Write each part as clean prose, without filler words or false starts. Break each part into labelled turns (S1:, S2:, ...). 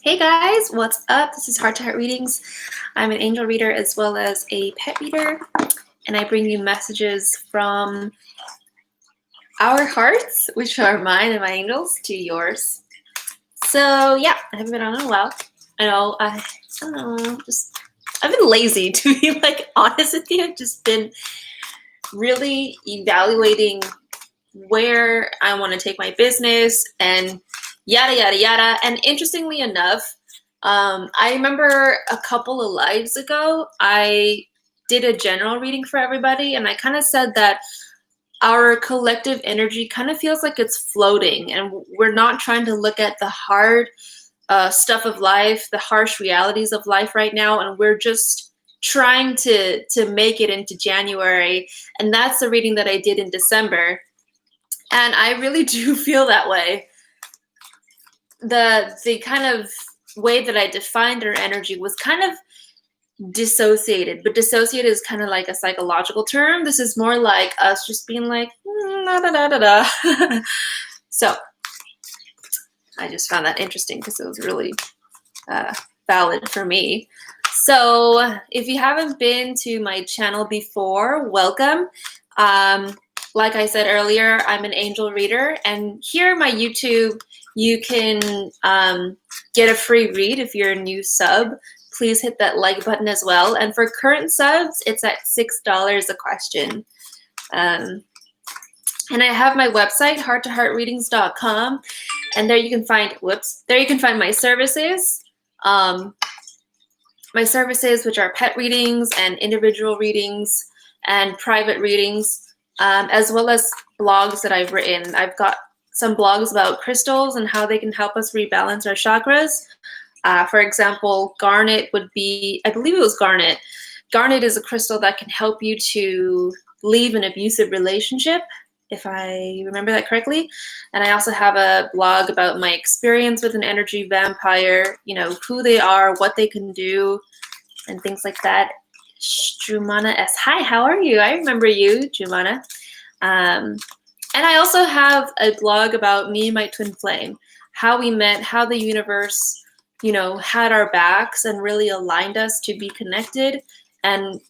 S1: Hey guys, what's up? This is Heart to Heart Readings. I'm an angel reader as well as a pet reader, and I bring you messages from our hearts, which are mine and my angels, to yours. So yeah, I haven't been on in a while. I know, I don't know, I've been lazy, to be like honest with you. I've just been really evaluating where I want to take my business and yada, yada, yada. And interestingly enough, I remember a couple of lives ago, I did a general reading for everybody, and I kind of said that our collective energy kind of feels like it's floating, and we're not trying to look at the hard stuff of life, the harsh realities of life right now, and we're just trying to make it into January. And that's the reading that I did in December. And I really do feel that way. The kind of way that I defined our energy was kind of dissociated, but dissociated is kind of like a psychological term. This is more like us just being like, da da da da da. So I just found that interesting because it was really valid for me. So if you haven't been to my channel before, welcome. Like I said earlier, I'm an angel reader, and here on my YouTube, you can get a free read if you're a new sub. Please hit that like button as well. And for current subs, it's at $6 a question. And I have my website, hearttoheartreadings.com, and there you can find, there you can find my services. My services, which are pet readings and individual readings and private readings, as well as blogs that I've written. I've got some blogs about crystals and how they can help us rebalance our chakras. For example, garnet would be, I believe it was garnet. Garnet is a crystal that can help you to leave an abusive relationship, if I remember that correctly. And I also have a blog about my experience with an energy vampire, you know, who they are, what they can do, and things like that. Jumana S. Hi, how are you? I remember you, Jumana. And I also have a blog about me and my twin flame, how we met, how the universe, you know, had our backs and really aligned us to be connected, and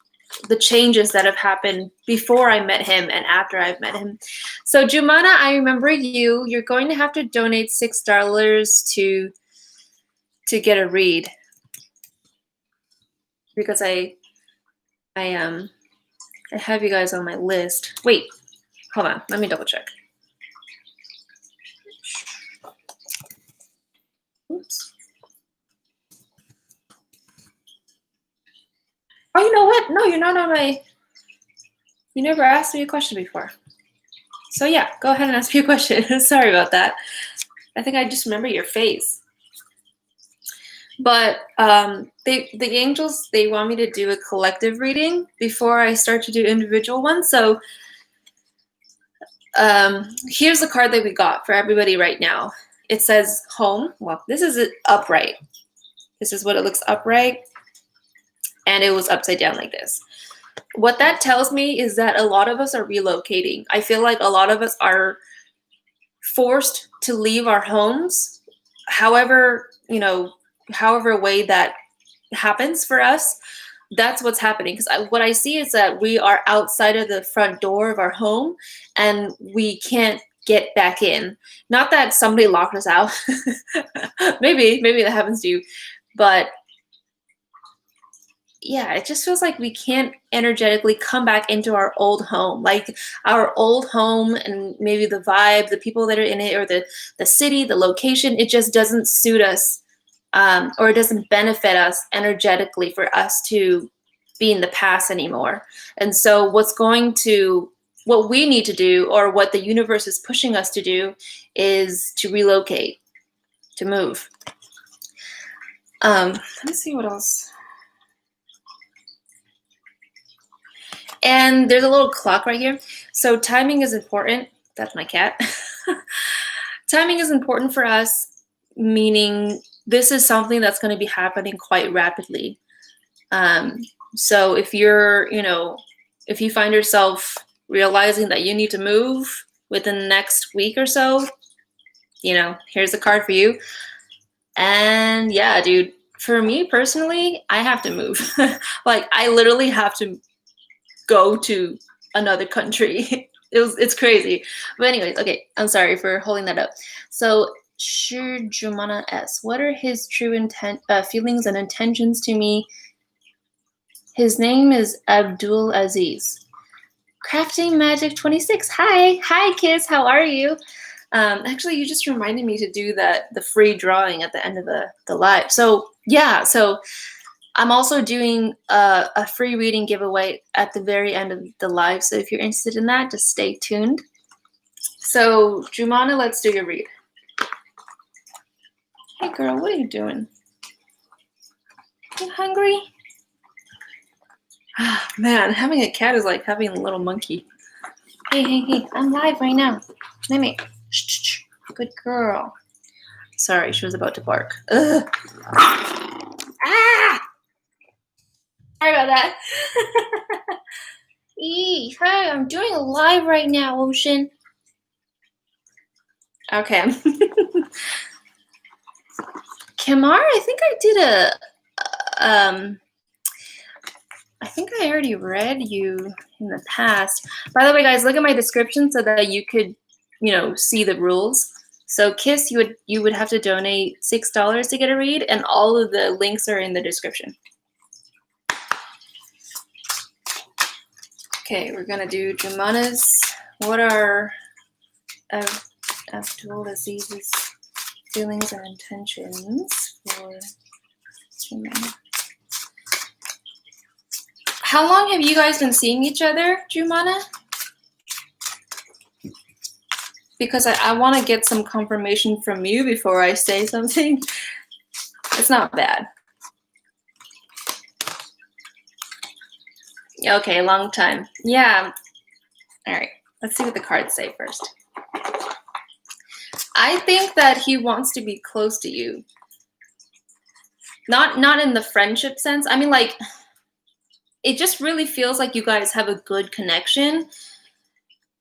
S1: the changes that have happened before I met him and after I've met him. So Jumana, I remember you. You're going to have to donate $6 to get a read, because I have you guys on my list. Wait, hold on. Let me double check. Oops. Oh, you know what? No, you're not on my... You never asked me a question before. So yeah, go ahead and ask me a question. Sorry about that. I think I just remember your face. But the angels, they want me to do a collective reading before I start to do individual ones. So here's the card that we got for everybody right now. It says home. Well, this is upright. This is what it looks upright. And it was upside down like this. What that tells me is that a lot of us are relocating. I feel like a lot of us are forced to leave our homes. However, you know, however way that happens for us, that's what's happening. Because what I see is that we are outside of the front door of our home and we can't get back in. Not that somebody locked us out. maybe that happens to you. But yeah, it just feels like we can't energetically come back into our old home. Like our old home and maybe the vibe, the people that are in it, or the city, the location, it just doesn't suit us. Or it doesn't benefit us energetically for us to be in the past anymore. And so what we need to do, or what the universe is pushing us to do, is to relocate, to move. Let me see what else. And there's a little clock right here. So timing is important. That's my cat. Timing is important for us, meaning this is something that's going to be happening quite rapidly. So if you're, you know, if you find yourself realizing that you need to move within the next week or so, you know, here's a card for you. And yeah, dude, for me personally, I have to move. Like, I literally have to go to another country. It's crazy. But anyways, okay, I'm sorry for holding that up. So jumana S, what are his true feelings and intentions to me? His name is Abdul Aziz. Crafting Magic 26. Hi kids, how are you? Actually, you just reminded me to do the free drawing at the end of the live. So yeah, so I'm also doing a free reading giveaway at the very end of the live. So if you're interested in that, just stay tuned. So Jumana, let's do your read. Hey girl, what are you doing? You hungry? Man, having a cat is like having a little monkey. Hey, I'm live right now. Mimi. Shh. Good girl. Sorry, she was about to bark. Ugh. Ah! Sorry about that. Hi, I'm doing a live right now, Ocean. Okay. Kamar, I think I did I think I already read you in the past. By the way, guys, look at my description so that you could, you know, see the rules. So Kiss, you would have to donate $6 to get a read, and all of the links are in the description. Okay, we're gonna do Jumana's. What are Abdul Aziz's feelings and intentions for Jumana? How long have you guys been seeing each other, Jumana? Because I want to get some confirmation from you before I say something. It's not bad. Okay, a long time. Yeah. All right, let's see what the cards say first. I think that he wants to be close to you. Not in the friendship sense. I mean, like, it just really feels like you guys have a good connection.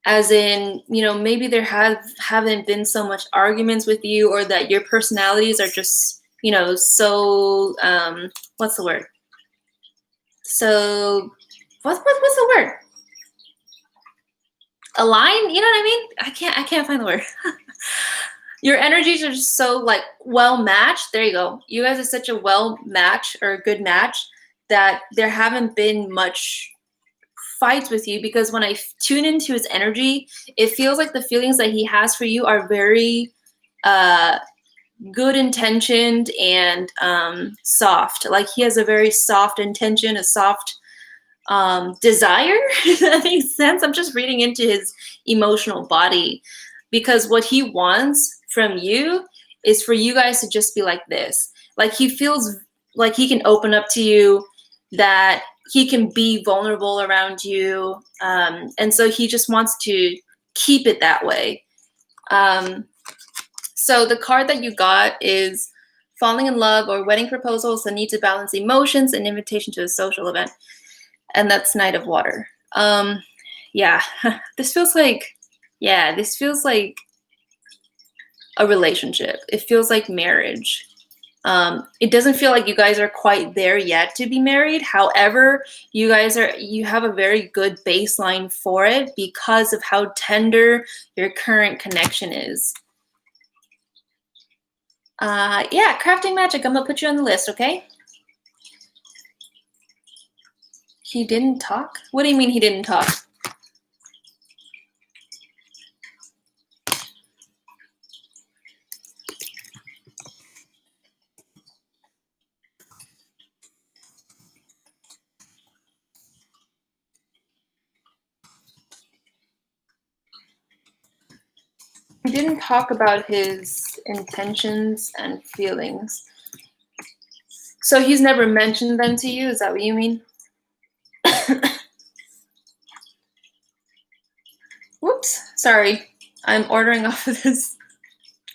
S1: As in, you know, maybe there haven't been so much arguments with you, or that your personalities are just, you know, so what's the word? So what's the word? Align? You know what I mean? I can't find the word. Your energies are just so like well matched. There you go. You guys are such a well match, or a good match, that there haven't been much fights with you, because when I tune into his energy, it feels like the feelings that he has for you are very good intentioned and soft. Like, he has a very soft intention, a soft desire. If that makes sense. I'm just reading into his emotional body, because what he wants from you is for you guys to just be like this. Like, he feels like he can open up to you, that he can be vulnerable around you. And so he just wants to keep it that way. So the card that you got is Falling in Love or Wedding Proposals, the Need to Balance Emotions, an Invitation to a Social Event. And that's Knight of Water. Yeah, this feels like a relationship. It feels like marriage. It doesn't feel like you guys are quite there yet to be married. However, you have a very good baseline for it because of how tender your current connection is. Yeah, crafting magic. I'm gonna put you on the list, okay? He didn't talk? What do you mean he didn't talk? He didn't talk about his intentions and feelings. So he's never mentioned them to you? Is that what you mean? Whoops, sorry. I'm ordering off of this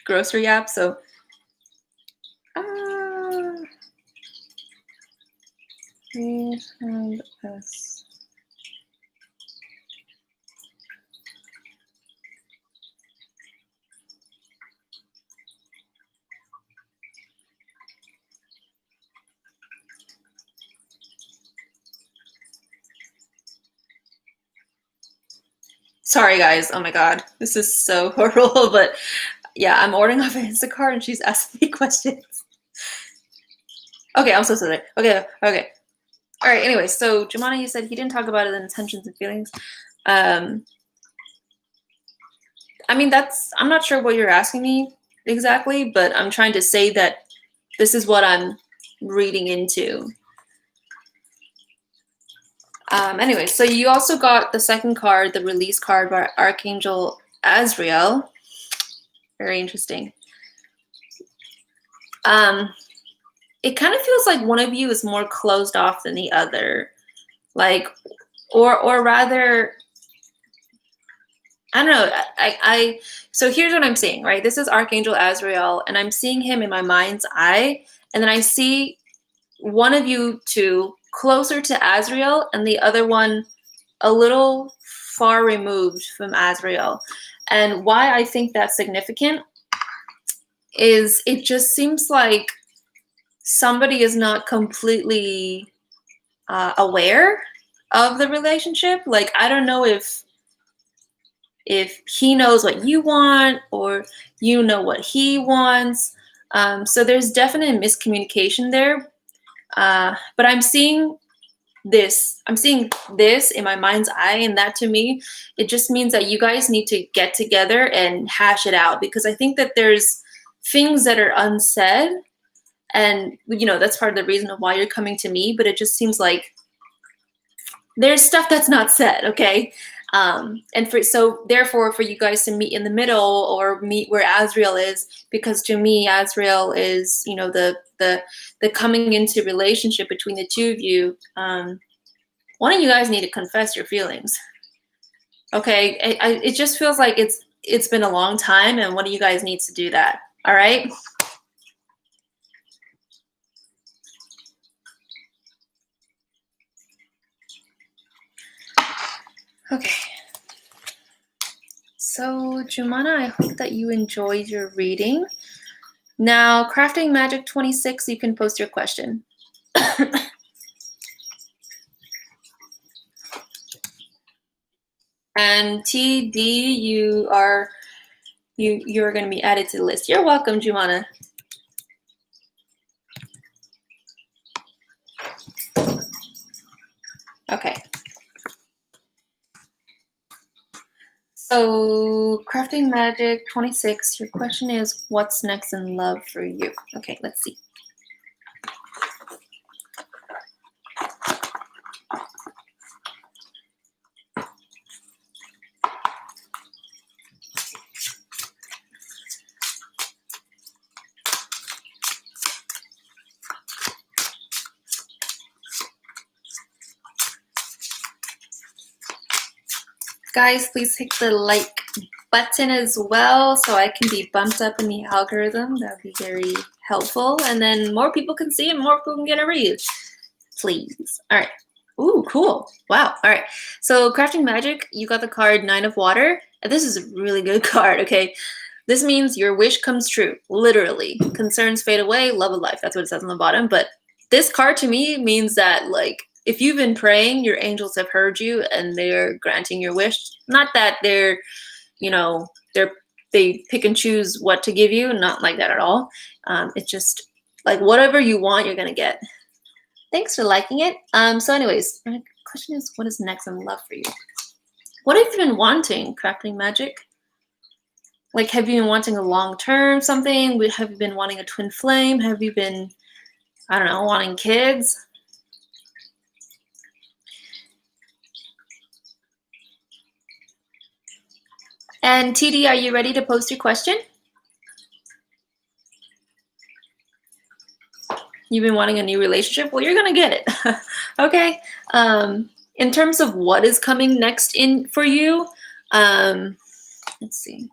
S1: grocery app, so. And S. Sorry, guys. Oh my God. This is so horrible. But yeah, I'm ordering off an Instacart and she's asking me questions. Okay, I'm so sorry. Okay. All right. Anyway, so Jumana, you said he didn't talk about his intentions and feelings. I mean, I'm not sure what you're asking me exactly, but I'm trying to say that this is what I'm reading into. Anyway, so you also got the second card, the release card by Archangel Azrael. Very interesting. It kind of feels like one of you is more closed off than the other. Like, or rather, I don't know. So here's what I'm seeing, right? This is Archangel Azrael, and I'm seeing him in my mind's eye, and then I see one of you two closer to Azrael, and the other one a little far removed from Azrael. And why I think that's significant is it just seems like somebody is not completely aware of the relationship. Like, I don't know if he knows what you want or you know what he wants. So there's definite miscommunication there. But I'm seeing this in my mind's eye, and that to me, it just means that you guys need to get together and hash it out, because I think that there's things that are unsaid, and that's part of the reason of why you're coming to me, but it just seems like there's stuff that's not said, okay? And therefore for you guys to meet in the middle or meet where Azrael is, because to me Azrael is the coming into relationship between the two of you. One of you guys need to confess your feelings, okay? It just feels like it's been a long time, and one of you guys needs to do that. All right. Okay. So, Jumana, I hope that you enjoyed your reading. Now, Crafting Magic 26, you can post your question. And TD, you're going to be added to the list. You're welcome, Jumana. Okay. So, Crafting Magic 26, your question is, what's next in love for you? Okay, let's see. Guys, please hit the like button as well so I can be bumped up in the algorithm. That would be very helpful. And then more people can see and more people can get a read. Please. All right. Ooh, cool. Wow. All right. So Crafting Magic, you got the card 9 of Water. And this is a really good card, okay? This means your wish comes true, literally. Concerns fade away, love of life. That's what it says on the bottom. But this card to me means that, like, if you've been praying, your angels have heard you and they're granting your wish. Not that they pick and choose what to give you. Not like that at all. It's just like whatever you want, you're going to get. Thanks for liking it. So anyways, my question is, what is next in love for you? What have you been wanting, Crafting Magic? Like, have you been wanting a long-term something? Have you been wanting a twin flame? Have you been, I don't know, wanting kids? And TD, are you ready to post your question? You've been wanting a new relationship? Well, you're going to get it. Okay. In terms of what is coming next in for you, let's see.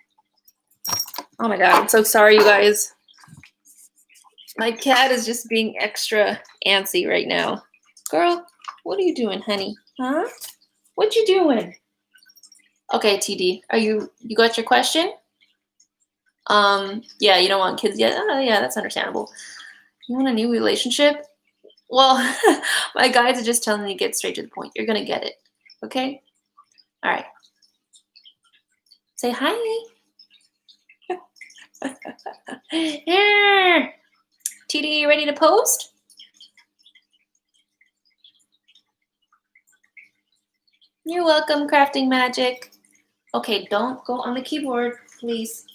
S1: Oh my God, I'm so sorry, you guys. My cat is just being extra antsy right now. Girl, what are you doing, honey? Huh? What you doing? Okay, TD, you got your question? Yeah, you don't want kids yet? Oh, yeah, that's understandable. You want a new relationship? Well, my guides are just telling me to get straight to the point. You're going to get it. Okay? All right. Say hi. Yeah. TD, you ready to post? You're welcome, Crafting Magic. Okay, don't go on the keyboard, please.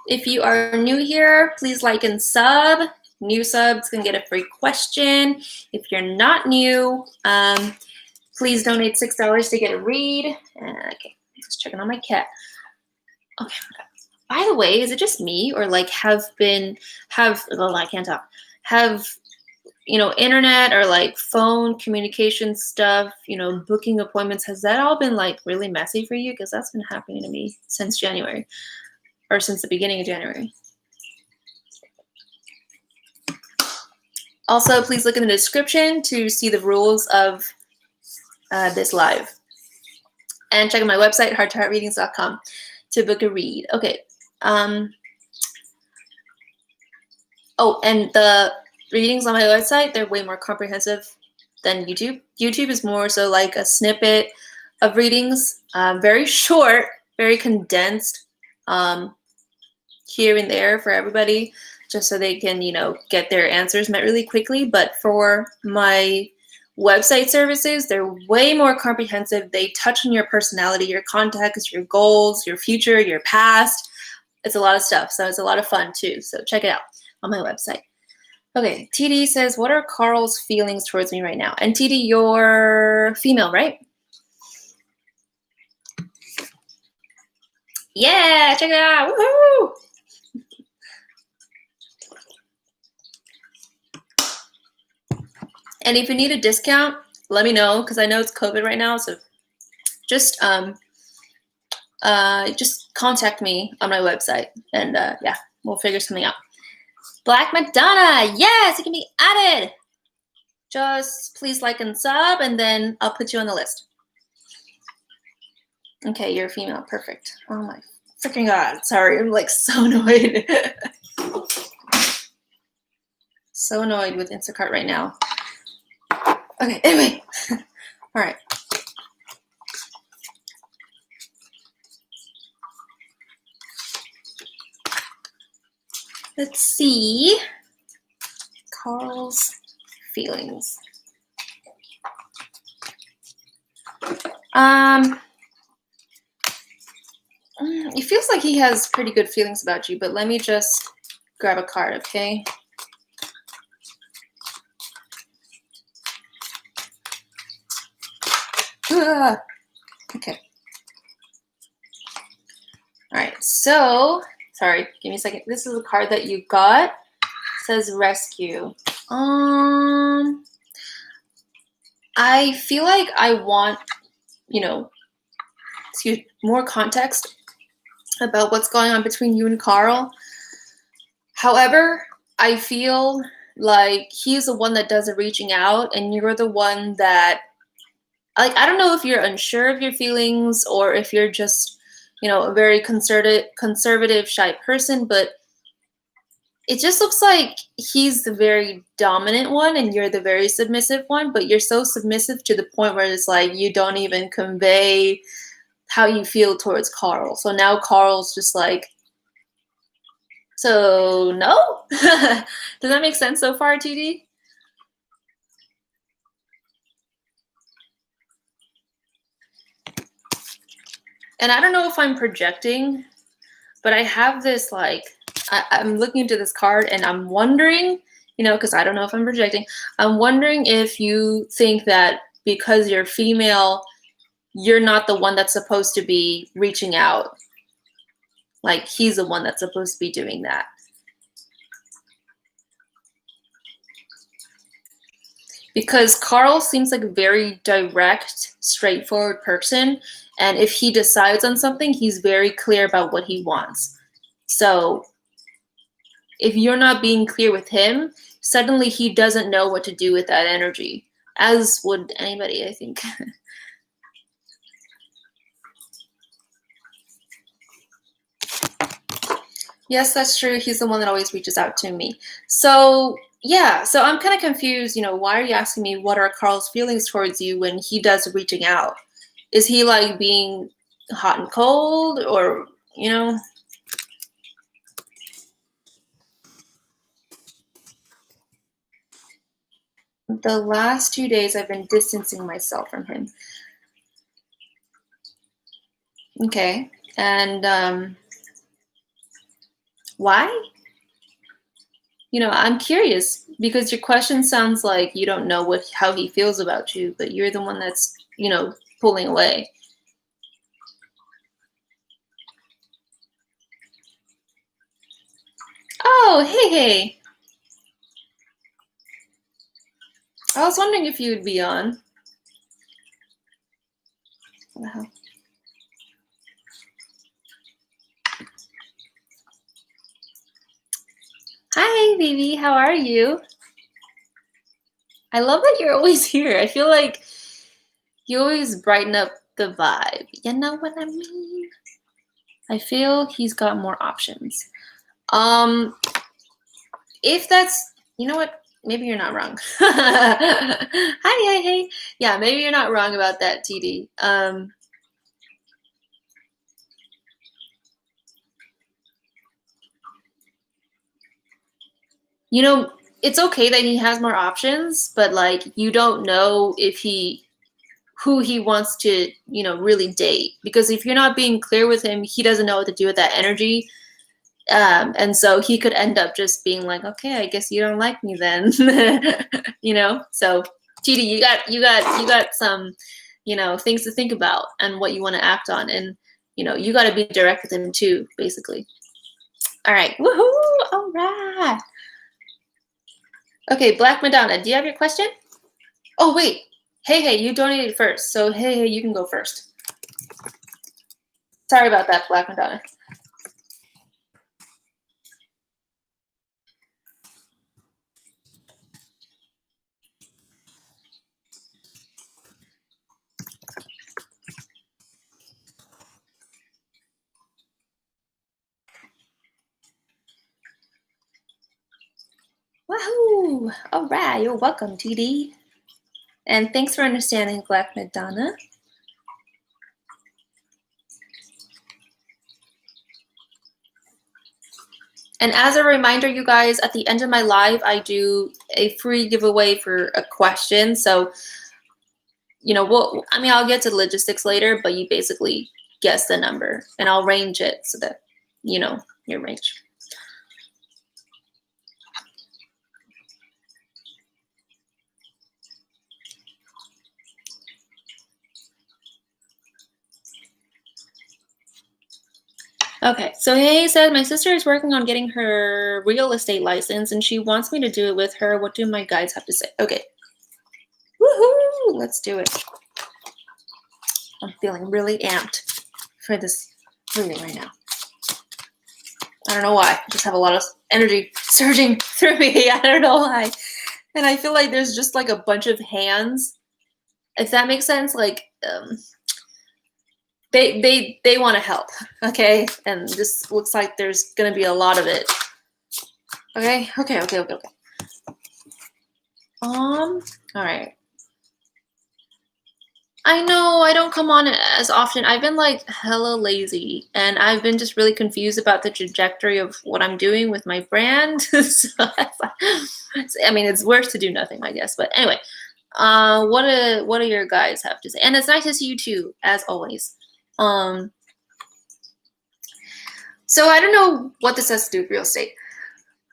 S1: If you are new here, please like and sub. New subs can get a free question. If you're not new, please donate $6 to get a read. Okay, just checking on my cat. Okay. By the way, is it just me or like have I can't talk. Have, internet or like phone communication stuff, booking appointments, has that all been like really messy for you? Because that's been happening to me since January, or since the beginning of January. Also, please look in the description to see the rules of this live. And check out my website, hearttoheartreadings.com, to book a read. Okay. Oh, and the readings on my website, they're way more comprehensive than YouTube. YouTube is more so like a snippet of readings, very short, very condensed, here and there for everybody, just so they can, get their answers met really quickly. But for my website services, they're way more comprehensive. They touch on your personality, your contacts, your goals, your future, your past. It's a lot of stuff, so it's a lot of fun too. So check it out on my website. Okay, TD says, what are Carl's feelings towards me right now? And TD, you're female, right? Yeah, check it out. Woohoo! And if you need a discount, let me know, because I know it's COVID right now. So just contact me on my website, and yeah, we'll figure something out. Black Madonna, yes, it can be added. Just please like and sub, and then I'll put you on the list. Okay, you're a female, perfect. Oh my freaking God, sorry, I'm like so annoyed. So annoyed with Instacart right now. Okay, anyway, all right. Let's see. Carl's feelings. It feels like he has pretty good feelings about you, but let me just grab a card, okay? Okay. All right, so, sorry, give me a second. This is a card that you got. It says rescue. I feel like I want, more context about what's going on between you and Carl. However, I feel like he's the one that does the reaching out, and you're the one that, like, I don't know if you're unsure of your feelings or if you're just, a very conservative, shy person, but it just looks like he's the very dominant one and you're the very submissive one, but you're so submissive to the point where it's like you don't even convey how you feel towards Carl. So now Carl's just like, so no? Does that make sense so far, TD? And I don't know if I'm projecting, but I have this, like, I'm looking into this card and I'm wondering, because I don't know if I'm projecting, I'm wondering if you think that because you're female, you're not the one that's supposed to be reaching out. Like, he's the one that's supposed to be doing that. Because Carl seems like a very direct, straightforward person. And if he decides on something, he's very clear about what he wants. So if you're not being clear with him, suddenly he doesn't know what to do with that energy, as would anybody, I think. Yes, that's true. He's the one that always reaches out to me. So Yeah, so I'm kind of confused. Why are you asking me what are Carl's feelings towards you when he does reaching out? Is he like being hot and cold, or the last 2 days I've been distancing myself from him. Okay, and why? I'm curious because your question sounds like you don't know how he feels about you, but you're the one that's pulling away. Oh, hey. I was wondering if you would be on. Wow. Hi, baby. How are you? I love that you're always here. I feel like you always brighten up the vibe. You know what I mean? I feel he's got more options. If that's, you know what? Maybe you're not wrong. Hi, hey. Yeah, maybe you're not wrong about that, TD. It's okay that he has more options, but like you don't know who he wants to, really date. Because if you're not being clear with him, he doesn't know what to do with that energy. And so he could end up just being like, okay, I guess you don't like me then. So TD, you got some, things to think about and what you want to act on. And, you got to be direct with him too, basically. All right. Woohoo. All right. Okay. Black Madonna, do you have your question? Oh, wait. Hey, you donated first. So, hey, you can go first. Sorry about that, Black Madonna. Wahoo! All right, you're welcome, TD. And thanks for understanding, Black Madonna. And as a reminder, you guys, at the end of my live, I do a free giveaway for a question. So, I'll get to the logistics later, but you basically guess the number and I'll range it so that you know your range. Okay, so Hey said, my sister is working on getting her real estate license and she wants me to do it with her. What do my guides have to say? Okay. Woohoo! Let's do it. I'm feeling really amped for this reading right now. I don't know why. I just have a lot of energy surging through me. I don't know why. And I feel like there's just like a bunch of hands. If that makes sense, like they want to help, okay? And this looks like there's gonna be a lot of it. Okay. All right. I know I don't come on as often. I've been like hella lazy and I've been just really confused about the trajectory of what I'm doing with my brand. So I mean, it's worse to do nothing, I guess. But anyway, what do your guys have to say? And it's nice to see you too, as always. So I don't know what this has to do with real estate,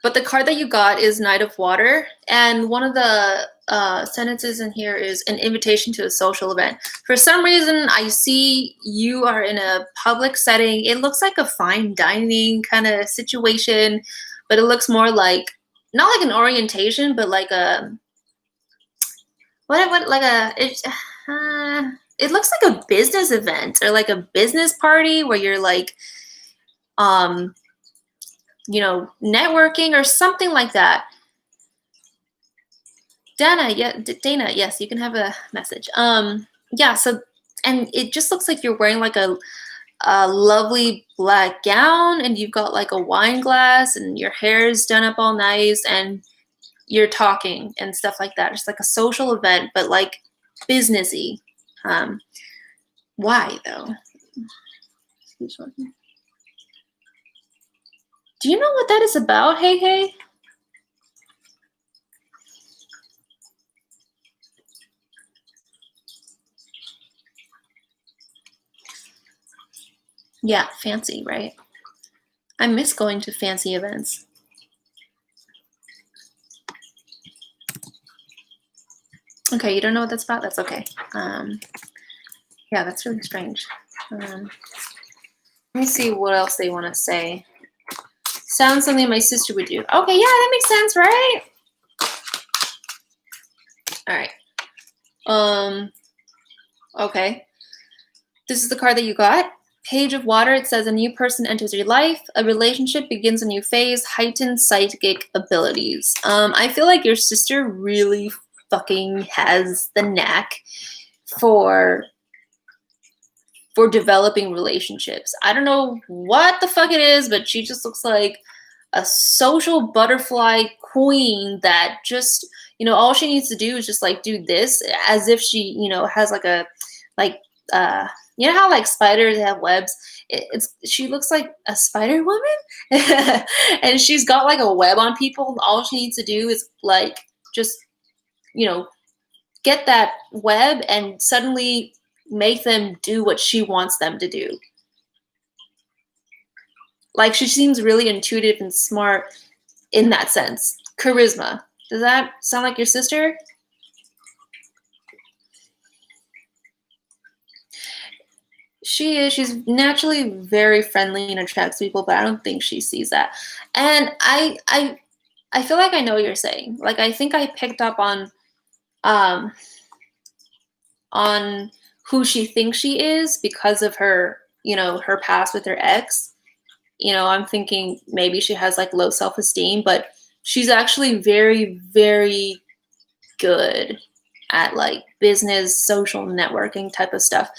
S1: but the card that you got is Knight of Water, and one of the sentences in here is an invitation to a social event. For some reason, I see you are in a public setting. It looks like a fine dining kind of situation, but it looks more like, not like an orientation, but like a, it looks like a business event or like a business party where you're like, networking or something like that. Dana, yes, you can have a message. Yeah, so, and it just looks like you're wearing like a lovely black gown and you've got like a wine glass and your hair is done up all nice and you're talking and stuff like that. Just like a social event, but like businessy. Why though? Do you know what that is about, Hey Hey? Yeah, fancy, right? I miss going to fancy events. Okay, you don't know what that's about? That's okay. Yeah, that's really strange. Let me see what else they want to say. Sounds something my sister would do. Okay, yeah, that makes sense, right? All right. Okay. This is the card that you got. Page of Water. It says a new person enters your life. A relationship begins a new phase. Heightened psychic abilities. I feel like your sister really fucking has the knack for developing relationships. I don't know what the fuck it is, but she just looks like a social butterfly queen that just, all she needs to do is just like do this as if she, has like a, like, you know how like spiders have webs? She looks like a spider woman and she's got like a web on people. All she needs to do is like, just, get that web and suddenly make them do what she wants them to do. Like she seems really intuitive and smart in that sense. Charisma. Does that sound like your sister? She is. She's naturally very friendly and attracts people, but I don't think she sees that. And I feel like I know what you're saying. Like I think I picked up on who she thinks she is because of her, her past with her ex. I'm thinking maybe she has like low self-esteem, but she's actually very, very good at like business, social networking type of stuff.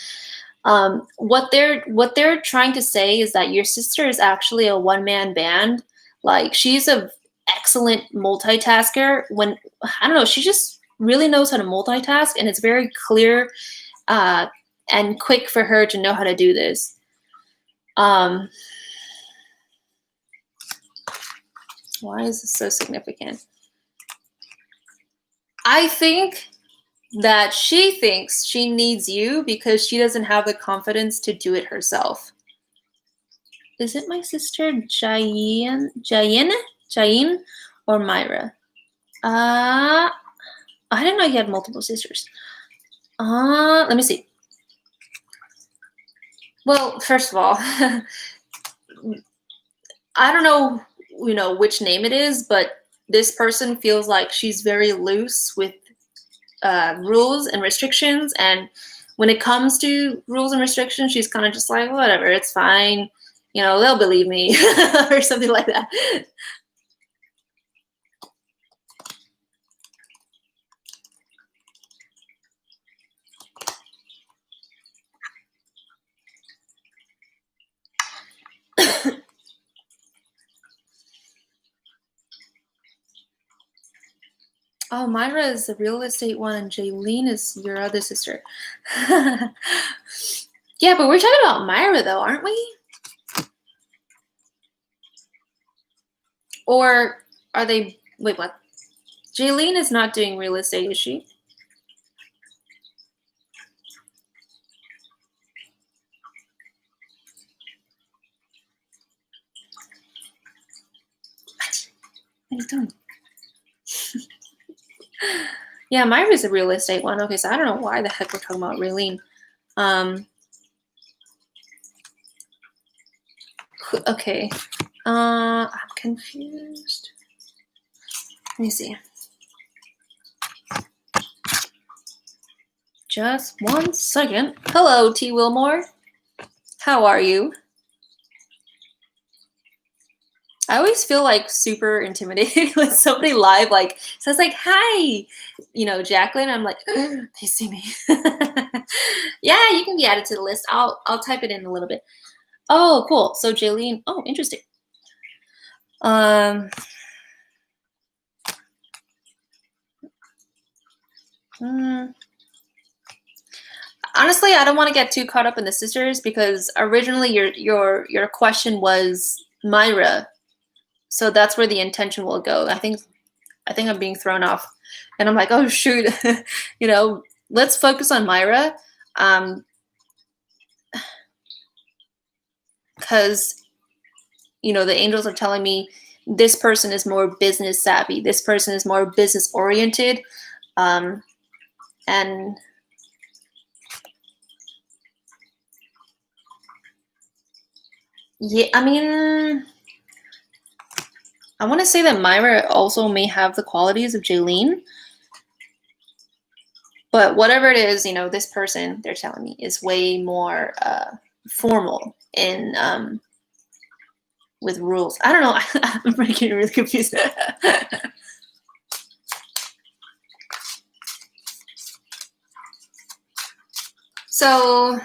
S1: What they're trying to say is that your sister is actually a one-man band. Like she's a excellent multitasker. When I don't know, she just really knows how to multitask, and it's very clear and quick for her to know how to do this. Why is this so significant? I think that she thinks she needs you because she doesn't have the confidence to do it herself. Is it my sister Jayen or Myra? I didn't know you had multiple sisters. Let me see. Well, first of all, I don't know, which name it is, but this person feels like she's very loose with rules and restrictions, and when it comes to rules and restrictions, she's kind of just like, whatever, it's fine, they'll believe me or something like that. Oh, Myra is the real estate one, and Jaylene is your other sister. Yeah, but we're talking about Myra, though, aren't we? Or are they... Wait, what? Jaylene is not doing real estate, is she? What are you doing? Yeah, Myra's a real estate one. Okay, so I don't know why the heck we're talking about Raylene. Okay. I'm confused. Let me see. Just 1 second. Hello, T. Wilmore. How are you? I always feel like super intimidated when somebody live like says like, hi, Jacqueline. I'm like, they see me. Yeah, you can be added to the list. I'll type it in a little bit. Oh, cool. So Jaylene, oh, interesting. Honestly, I don't want to get too caught up in the sisters because originally your question was Myra, so that's where the intention will go. I think I'm being thrown off, and I'm like, oh shoot, let's focus on Myra, because the angels are telling me this person is more business savvy, this person is more business oriented, and yeah, I mean, I want to say that Myra also may have the qualities of Jaylene, but whatever it is, this person, they're telling me, is way more formal in with rules. I don't know. I'm getting really confused. So,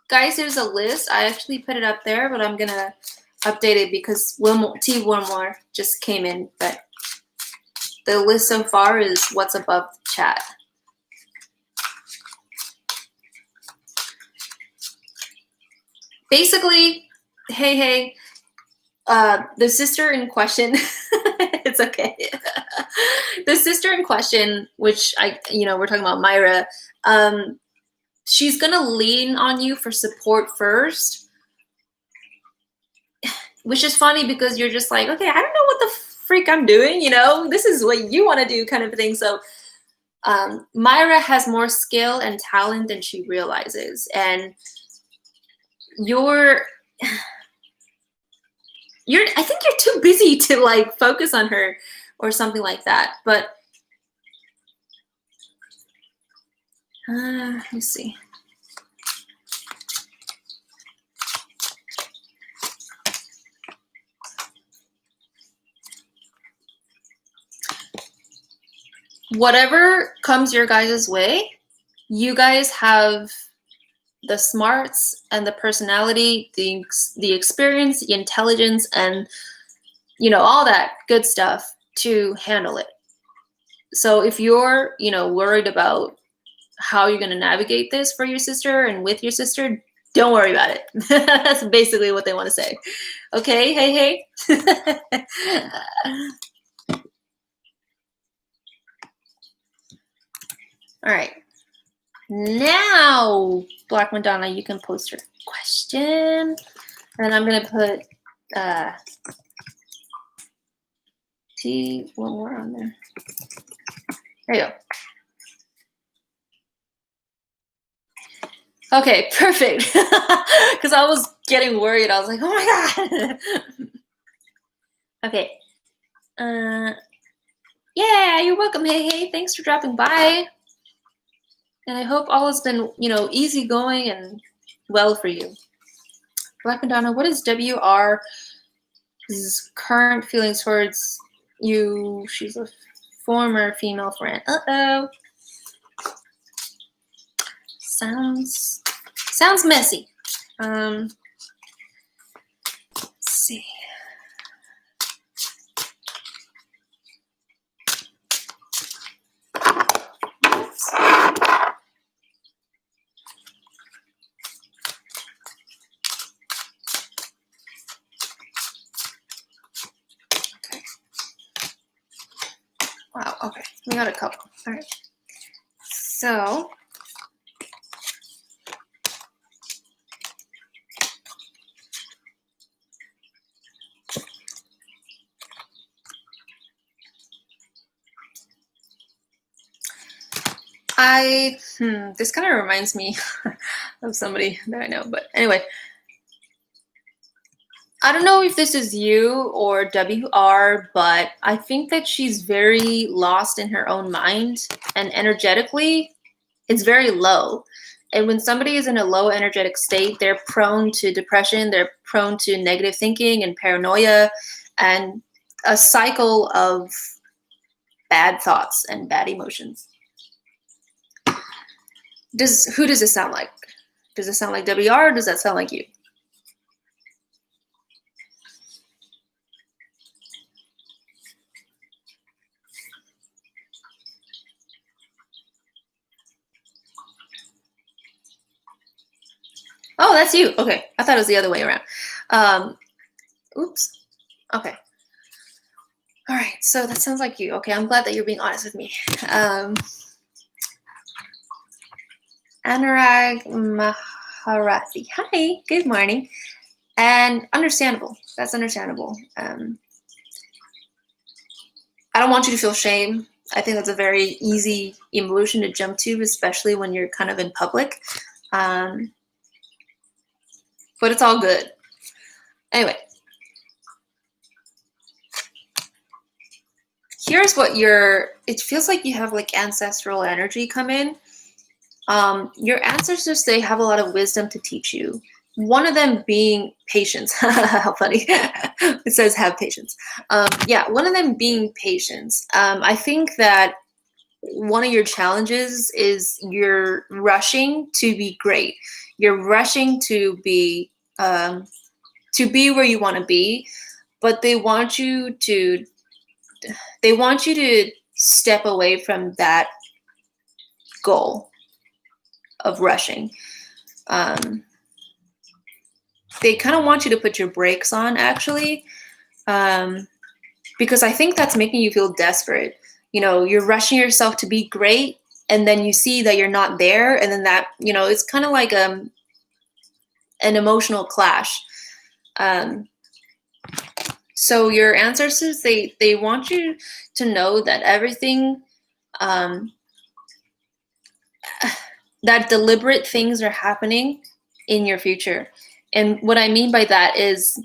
S1: guys, there's a list. I actually put it up there, but I'm gonna update it because Wilmore just came in. But the list so far is what's above the chat. Basically, hey, the sister in question, it's okay. The sister in question, which we're talking about Myra, she's going to lean on you for support first, which is funny because you're just like, okay, I don't know what the freak I'm doing, this is what you want to do kind of thing. So Myra has more skill and talent than she realizes. And I think you're too busy to like focus on her or something like that. But let me see. Whatever comes your guys' way, you guys have the smarts and the personality, the experience, the intelligence, and all that good stuff to handle it. So if you're worried about how you're going to navigate this for your sister and with your sister, don't worry about it. That's basically what they want to say. Okay, hey. All right. Now, Black Madonna, you can post your question. And I'm going to put one more on there. There you go. Okay, perfect. Because I was getting worried. I was like, oh my God. Okay. Yeah, you're welcome. Hey, thanks for dropping by. And I hope all has been, easygoing and well for you. Black Madonna, what is WR's current feelings towards you? She's a former female friend. Uh-oh. Sounds messy. Let's see. Wow, okay. We got a couple. All right. So this kind of reminds me of somebody that I know, but anyway, I don't know if this is you or WR, but I think that she's very lost in her own mind, and energetically, it's very low. And when somebody is in a low energetic state, they're prone to depression, they're prone to negative thinking and paranoia, and a cycle of bad thoughts and bad emotions. Who does this sound like? Does it sound like WR or does that sound like you? Oh, that's you. Okay. I thought it was the other way around. Oops. Okay. All right. So that sounds like you. Okay. I'm glad that you're being honest with me. Anurag Maharathi. Hi. Good morning. And understandable. That's understandable. I don't want you to feel shame. I think that's a very easy emotion to jump to, especially when you're kind of in public. But it's all good. Anyway, here's what it feels like you have like ancestral energy come in. Your ancestors, they have a lot of wisdom to teach you. One of them being patience. How funny. It says have patience. Yeah, one of them being patience. I think that one of your challenges is you're rushing to be great. You're rushing to be where you want to be, but they want you to step away from that goal of rushing. They kind of want you to put your brakes on, actually, because I think that's making you feel desperate. You know, you're rushing yourself to be great, and then you see that you're not there, and then that, you know, it's kind of like an emotional clash. So your ancestors, they want you to know that everything, that deliberate things are happening in your future. And what I mean by that is,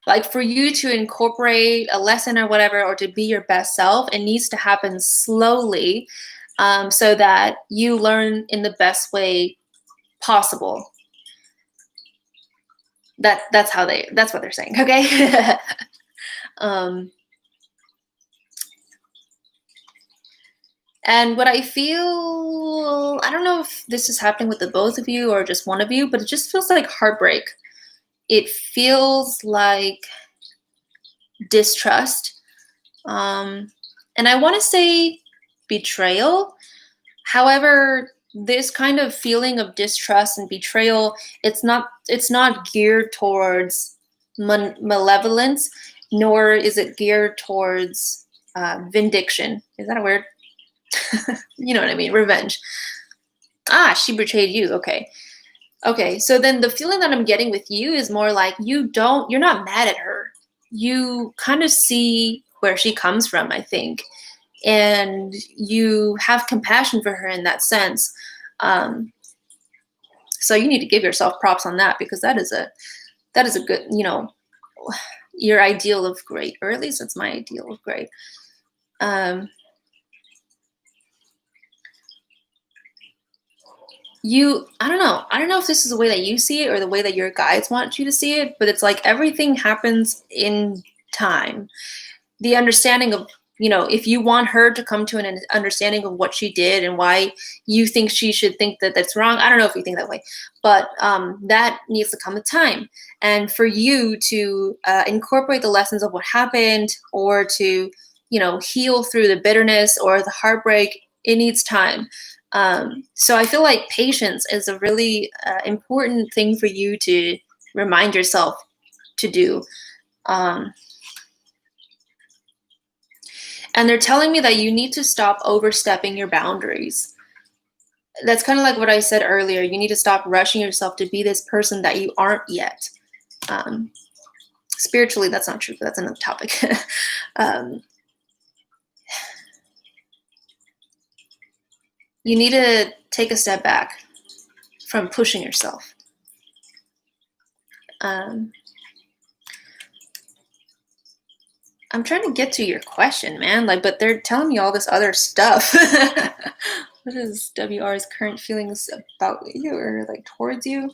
S1: like, for you to incorporate a lesson or whatever, or to be your best self, it needs to happen slowly, so that you learn in the best way possible. That's what they're saying. Okay. And what I feel, I don't know if this is happening with the both of you or just one of you, but it just feels like heartbreak. It feels like distrust. And I want to say betrayal. However, this kind of feeling of distrust and betrayal, it's not geared towards malevolence, nor is it geared towards vindication. Is that a word? You know what I mean? Revenge. She betrayed you. Okay. So then the feeling that I'm getting with you is more like you're not mad at her. You kind of see where she comes from, I think. And you have compassion for her in that sense. So you need to give yourself props on that, because that is a good, you know, your ideal of great, or at least that's my ideal of great. I don't know if this is the way that you see it or the way that your guides want you to see it, but it's like everything happens in time. The understanding of, you know, if you want her to come to an understanding of what she did and why you think she should think that that's wrong. I don't know if you think that way, but that needs to come with time. And for you to incorporate the lessons of what happened, or to, you know, heal through the bitterness or the heartbreak, it needs time. So I feel like patience is a really important thing for you to remind yourself to do. And they're telling me that you need to stop overstepping your boundaries. That's kind of like what I said earlier. You need to stop rushing yourself to be this person that you aren't yet. Spiritually, that's not true, but that's another topic. You need to take a step back from pushing yourself. I'm trying to get to your question, man. Like, but they're telling me all this other stuff. What is WR's current feelings about you, or like towards you?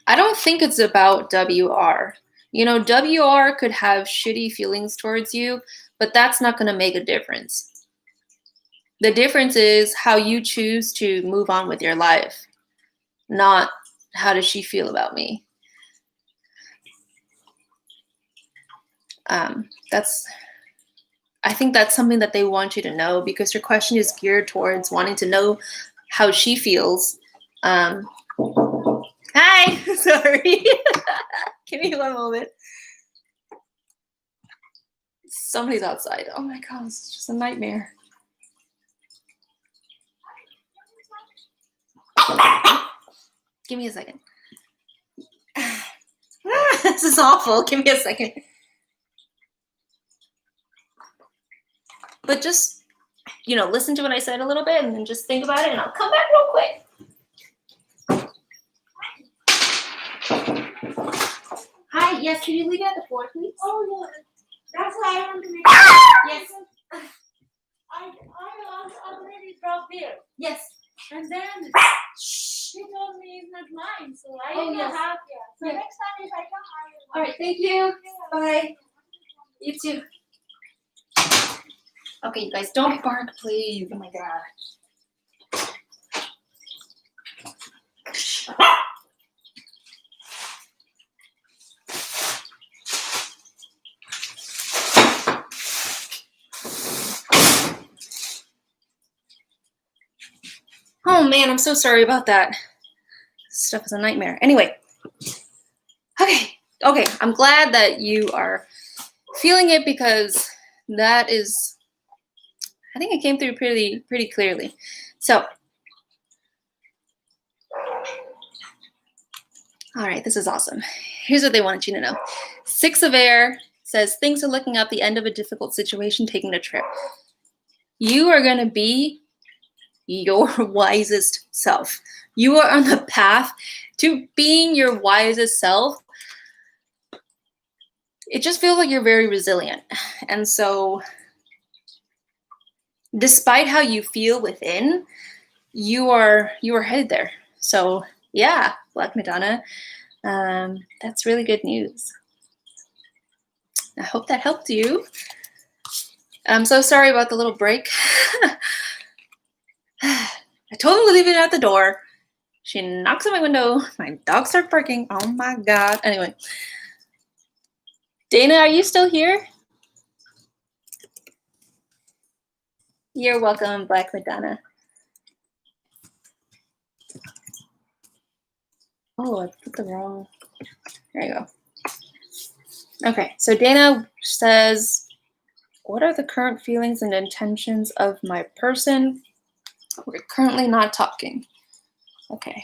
S1: I don't think it's about WR. You know, WR could have shitty feelings towards you, but that's not going to make a difference. The difference is how you choose to move on with your life, not how does she feel about me. I think that's something that they want you to know, because your question is geared towards wanting to know how she feels, Hi, sorry. Give me one moment. Somebody's outside. Oh my God, it's just a nightmare. Give me a second. This is awful. Give me a second. But just, listen to what I said a little bit and then just think about it and I'll come back real quick. Hi, yes, can you leave it at the floor, please?
S2: Oh, yeah. That's why I want to make
S1: Yes.
S2: I already dropped there.
S1: Yes.
S2: And then she told me it's not mine, so I
S1: Oh,
S2: didn't
S1: yes.
S2: have here. So
S1: Yeah.
S2: next time if I come, I will.
S1: All right, thank you. Bye. You too. Okay, you guys, don't bark, please. Oh my God. Oh man, I'm so sorry about that. This stuff is a nightmare. Anyway. Okay. I'm glad that you are feeling it because that is, I think it came through pretty clearly. So, all right, this is awesome. Here's what they wanted you to know. 6 of air says things are looking up, the end of a difficult situation, taking a trip. You are going to be your wisest self. You are on the path to being your wisest self. It just feels like you're very resilient. And so despite how you feel within, you are headed there. So yeah, Black Madonna, that's really good news. I hope that helped you. I'm so sorry about the little break. I told him to leave it at the door. She knocks on my window. My dog starts barking. Oh my God. Anyway. Dana, are you still here? You're welcome, Black Madonna. Oh, I put the wrong. There you go. Okay, so Dana says, what are the current feelings and intentions of my person? We're currently not talking. Okay.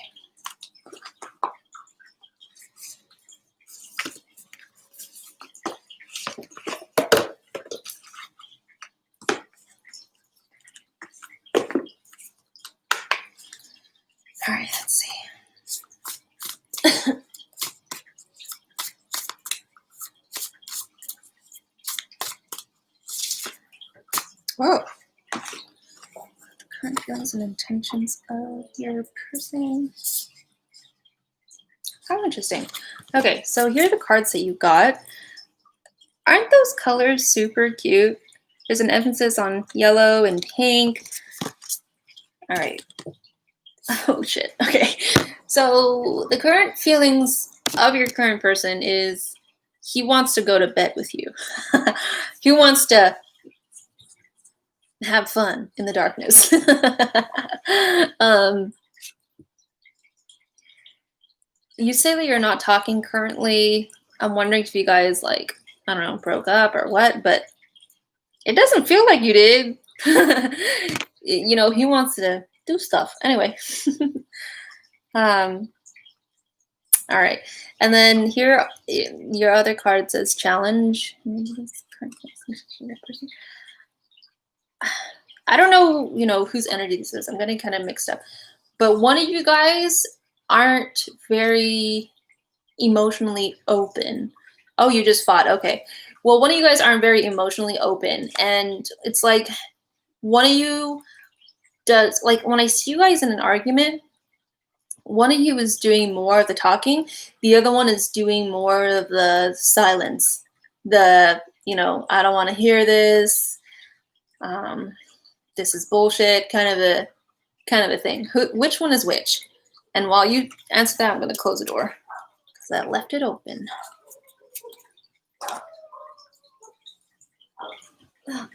S1: All right, let's see. Whoa. The current feelings and intentions of your person. How interesting. Okay, so here are the cards that you got. Aren't those colors super cute? There's an emphasis on yellow and pink. All right. Oh, shit. Okay. So the current feelings of your current person is he wants to go to bed with you. He wants to have fun in the darkness. You say that you're not talking currently. I'm wondering if you guys, like, I don't know, broke up or what, but it doesn't feel like you did. He wants to do stuff. Anyway. All right. And then here, your other card says challenge. I don't know, whose energy this is. I'm getting kind of mixed up. But one of you guys aren't very emotionally open. Oh, you just fought. Okay. Well, one of you guys aren't very emotionally open. And it's like one of you does, like when I see you guys in an argument, one of you is doing more of the talking. The other one is doing more of the silence. I don't want to hear this. This is bullshit, kind of a thing. Which one is which? And while you answer that, I'm going to close the door because I left it open. Oh, God.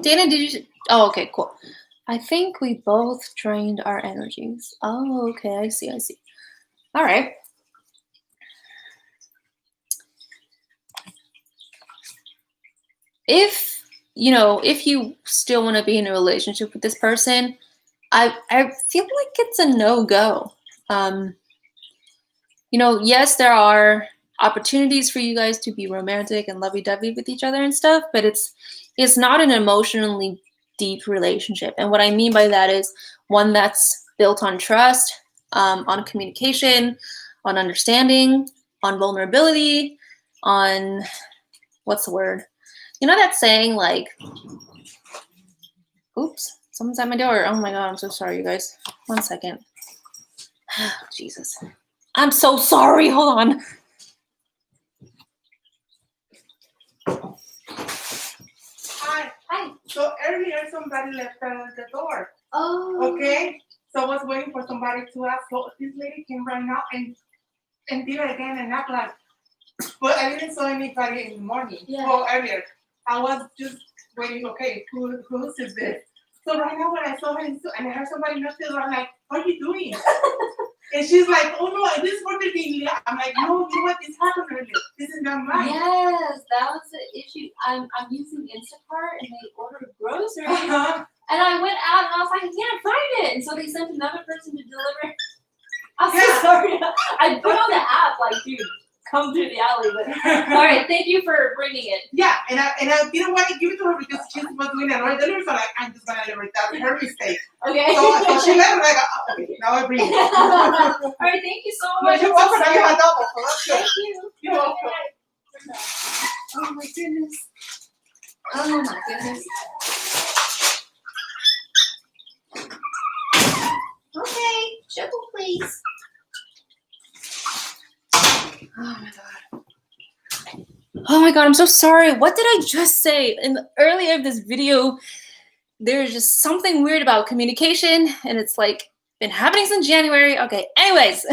S1: Dana, did you? Oh, okay, cool. I think we both drained our energies. Oh, okay, I see. All right. If you still want to be in a relationship with this person, I feel like it's a no-go. Yes, there are opportunities for you guys to be romantic and lovey-dovey with each other and stuff, but it's not an emotionally deep relationship. And what I mean by that is one that's built on trust, on communication, on understanding, on vulnerability, on what's the word? You know that saying like, oops, someone's at my door. Oh my God, I'm so sorry, you guys. 1 second. Jesus. I'm so sorry. Hold on.
S3: Hi. So earlier somebody left the door.
S2: Oh.
S3: Okay. So I was waiting for somebody to ask. So this lady came right now and did it again and act like. But I didn't saw anybody in the morning.
S2: Yeah.
S3: Well, earlier. I was just waiting. Okay, who is this? So right now when I saw her and I heard somebody knock the door, I'm like, what are you doing? And she's like, oh no, this is for the thing. I'm like, no, you know what? This happened earlier. This is not mine.
S2: Yes, that was the issue. I'm using Instacart and they ordered groceries.
S3: Uh-huh.
S2: And I went out and I was like, I can't find it. And so they sent another person to deliver. I'm so sorry. I put on the app like, dude, come through the alley. But all right, thank you for bringing it.
S3: Yeah, and I didn't want to give it to her because she was doing a right delivery, so like I'm just gonna deliver it. That's her mistake.
S2: Okay.
S3: So she left, like, oh, okay, now I bring it.
S2: All right, thank you so much.
S3: You're welcome. Now you have double. So that's good.
S2: Thank you.
S3: You're welcome.
S2: Oh my goodness. Oh my goodness. Okay, triple please.
S1: Oh my God, I'm so sorry. What did I just say? In the earlier of this video, there's just something weird about communication, and it's like been happening since January. Okay, anyways.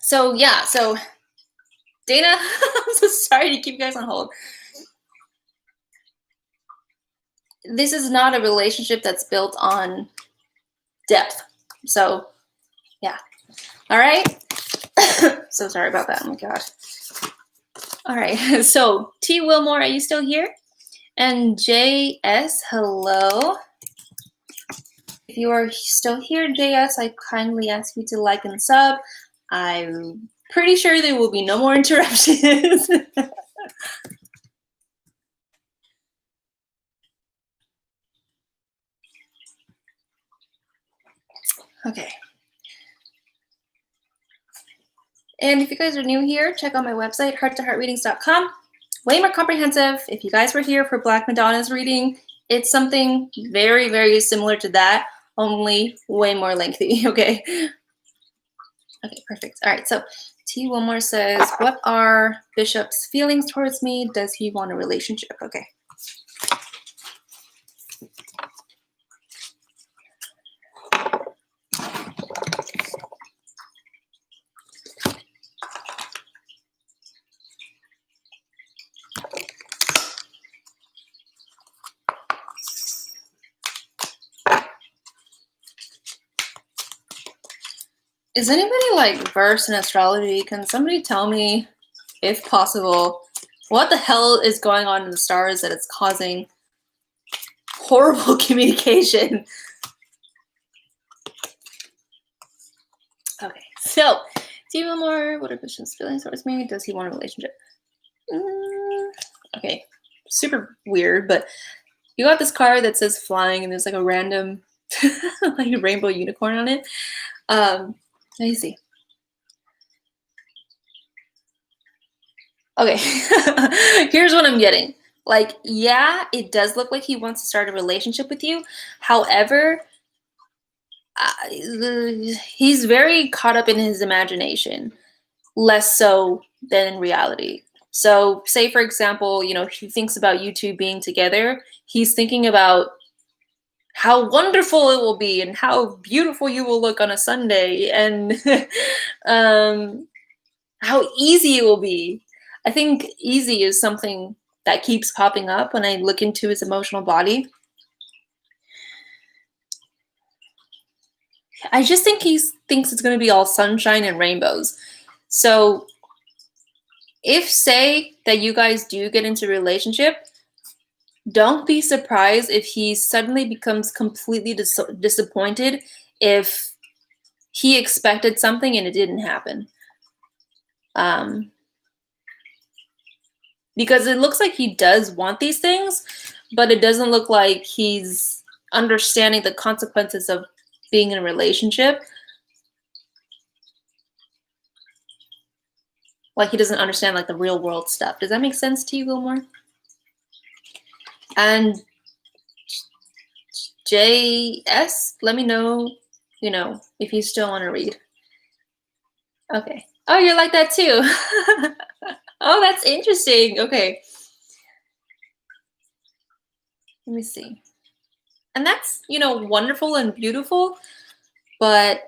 S1: So Dana, I'm so sorry to keep you guys on hold. This is not a relationship that's built on depth. So, yeah. All right. So sorry about that. Oh my God. All right. So, T. Wilmore, are you still here? And JS, hello. If you are still here, JS, I kindly ask you to like and sub. I'm pretty sure there will be no more interruptions. Okay. And if you guys are new here, check out my website, hearttoheartreadings.com. Way more comprehensive. If you guys were here for Black Madonna's reading, it's something very, very similar to that, only way more lengthy, okay? Okay, perfect. All right, so T. Wilmore says, what are Bishop's feelings towards me? Does he want a relationship? Okay. Is anybody like versed in astrology? Can somebody tell me, if possible, what the hell is going on in the stars that it's causing horrible communication? Okay, so T. Wilmore, what are Bishop's feelings towards me? Does he want a relationship? Okay, super weird, but you got this card that says flying and there's like a random like a rainbow unicorn on it. Let me see. Okay, here's what I'm getting. Like, yeah, it does look like he wants to start a relationship with you. However, he's very caught up in his imagination, less so than in reality. So say, for example, he thinks about you two being together. He's thinking about how wonderful it will be and how beautiful you will look on a Sunday and how easy it will be. I think easy is something that keeps popping up when I look into his emotional body. I just think he thinks it's going to be all sunshine and rainbows. So if, say, that you guys do get into a relationship, don't be surprised if he suddenly becomes completely disappointed if he expected something and it didn't happen. Because it looks like he does want these things, but it doesn't look like he's understanding the consequences of being in a relationship. Like he doesn't understand like the real world stuff. Does that make sense to you, Wilmore? And JS, let me know, if you still want to read. Okay. Oh, you're like that too. Oh, that's interesting. Okay. Let me see. And that's, wonderful and beautiful, but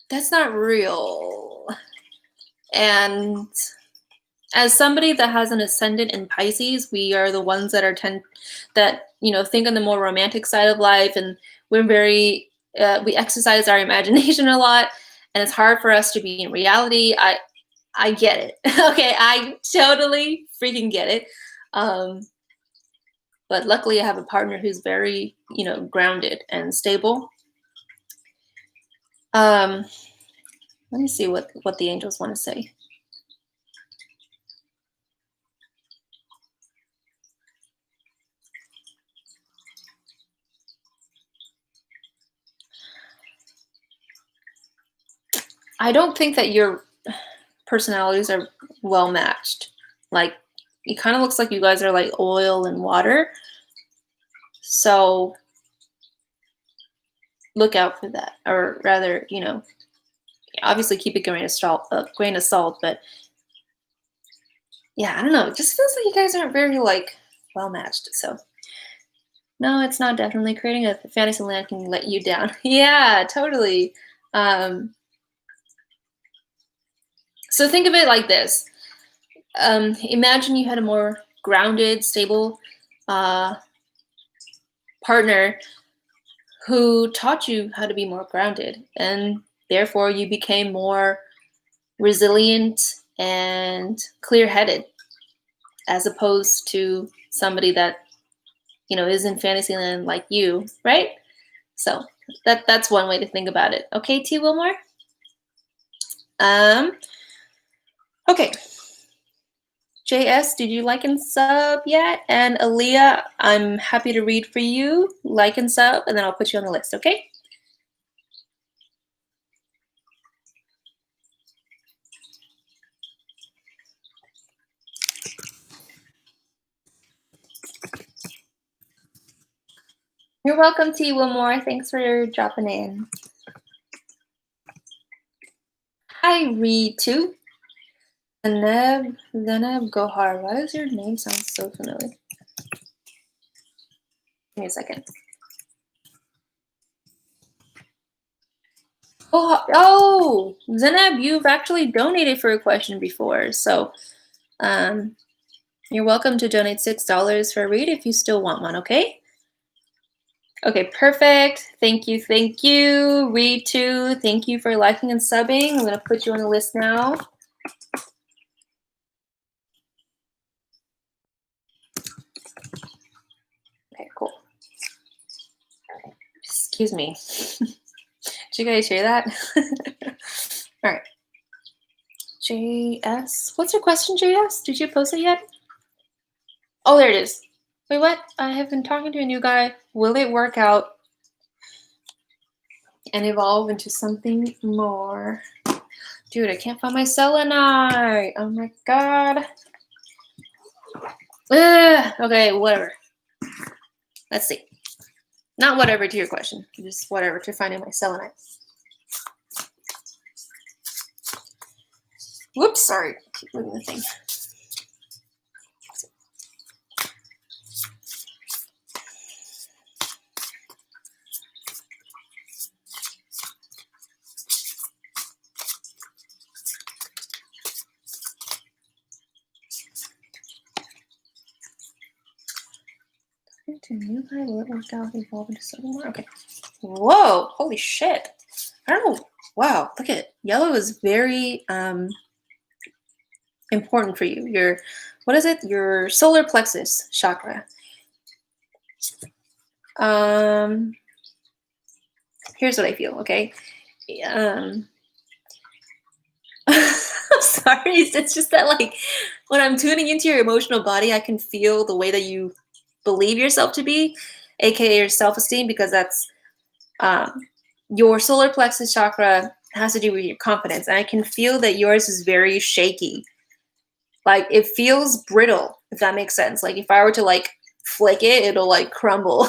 S1: that's not real. And as somebody that has an ascendant in Pisces, we are the ones that think on the more romantic side of life, and we're we exercise our imagination a lot, and it's hard for us to be in reality. I get it. Okay, I totally freaking get it. But luckily I have a partner who's very, grounded and stable. Let me see what the angels want to say. I don't think that your personalities are well matched. Like, it kind of looks like you guys are like oil and water. So look out for that. Or rather, obviously keep a grain of salt, but yeah, I don't know. It just feels like you guys aren't very like well matched. So no, it's not definitely creating a fantasy land can let you down. Yeah, totally. So think of it like this. Imagine you had a more grounded, stable partner who taught you how to be more grounded, and therefore you became more resilient and clear-headed, as opposed to somebody that is in Fantasyland like you, right? So that's one way to think about it. Okay, T. Wilmore? Okay. JS, did you like and sub yet? And Aaliyah, I'm happy to read for you. Like and sub, and then I'll put you on the list, okay? You're welcome, T. Wilmore. Thanks for dropping in. Hi, Reed, too. Zaneb Gohar. Why does your name sound so familiar? Give me a second. Oh, Zaneb, you've actually donated for a question before. So you're welcome to donate $6 for a read if you still want one, okay? Okay, perfect. Thank you, thank you. Read too, thank you for liking and subbing. I'm gonna put you on the list now. Okay, cool. Excuse me. Did you guys hear that? All right. JS, what's your question, JS? Did you post it yet? Oh, there it is. Wait, what? I have been talking to a new guy. Will it work out and evolve into something more? Dude, I can't find my selenite. Oh my god. Ugh. Okay, whatever. Let's see. Not whatever to your question. Just whatever to finding my selenite. Whoops, sorry. Keep moving the thing. Into new guy, will it work out? Evolve into something more? Okay. Whoa! Holy shit! I don't know. Wow! Look at it. Yellow is very important for you. Your what is it? Your solar plexus chakra. Here's what I feel. Okay. I'm sorry. It's just that like when I'm tuning into your emotional body, I can feel the way that you believe yourself to be, aka your self-esteem, because that's your solar plexus chakra has to do with your confidence, and I can feel that yours is very shaky. Like it feels brittle, if that makes sense. Like if I were to like flick it, it'll like crumble.